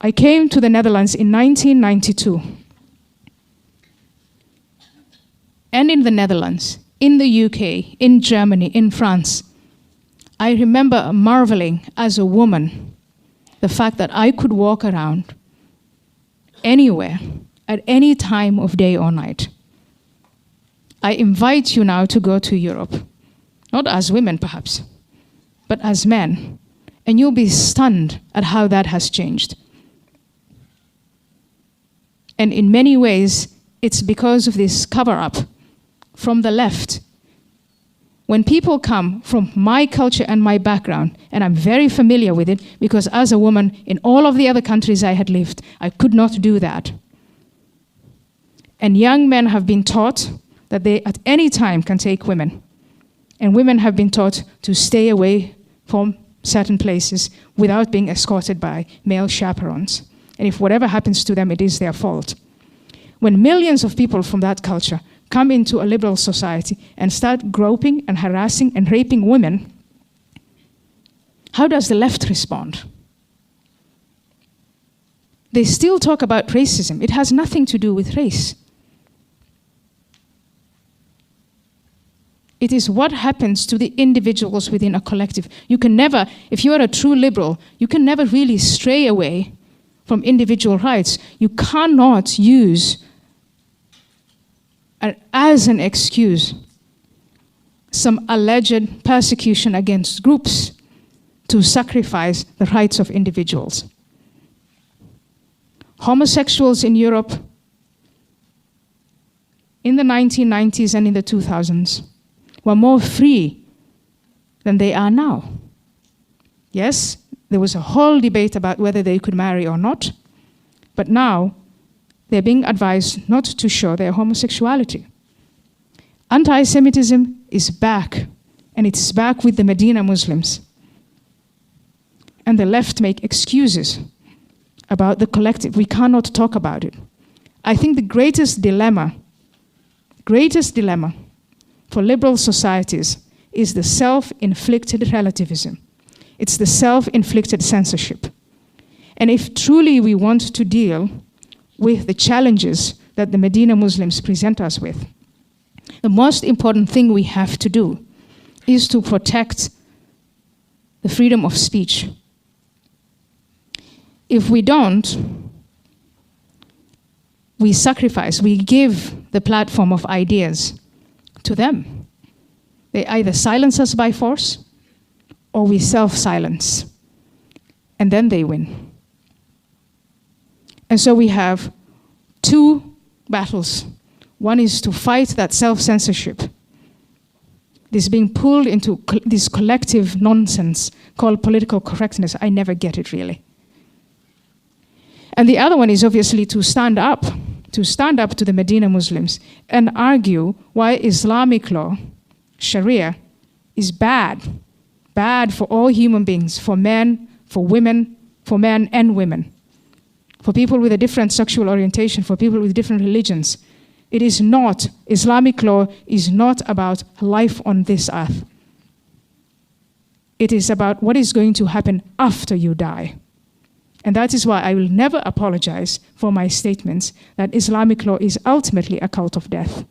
I came to the Netherlands in 1992. And in the Netherlands, in the UK, in Germany, in France, I remember marveling as a woman the fact that I could walk around anywhere at any time of day or night. I invite you now to go to Europe, not as women perhaps, but as men, and you'll be stunned at how that has changed. And in many ways, it's because of this cover-up from the left. When people come from my culture and my background, and I'm very familiar with it, because as a woman in all of the other countries I had lived, I could not do that. And young men have been taught that they at any time can take women. And women have been taught to stay away from certain places without being escorted by male chaperones. And if whatever happens to them, it is their fault. When millions of people from that culture come into a liberal society and start groping and harassing and raping women, how does the left respond? They still talk about racism. It has nothing to do with race. It is what happens to the individuals within a collective. You can never, if you are a true liberal, you can never really stray away from individual rights. You cannot use as an excuse some alleged persecution against groups to sacrifice the rights of individuals. Homosexuals in Europe in the 1990s and in the 2000s were more free than they are now. Yes, there was a whole debate about whether they could marry or not, but now they're being advised not to show their homosexuality. Anti-Semitism is back, and it's back with the Medina Muslims. And the left make excuses about the collective. We cannot talk about it. I think the greatest dilemma for liberal societies is the self-inflicted relativism. It's the self-inflicted censorship. And if truly we want to deal with the challenges that the Medina Muslims present us with, the most important thing we have to do is to protect the freedom of speech. If we don't, we sacrifice, we give the platform of ideas to them. They either silence us by force or we self-silence, and then they win. And so we have two battles. One is to fight that self-censorship. This being pulled into this collective nonsense called political correctness. I never get it, really. And the other one is obviously to stand up to the Medina Muslims and argue why Islamic law, Sharia, is bad for all human beings, for men, for women, for men and women, for people with a different sexual orientation, for people with different religions. It is not, Islamic law is not about life on this earth. It is about what is going to happen after you die. And that is why I will never apologize for my statements that Islamic law is ultimately a cult of death.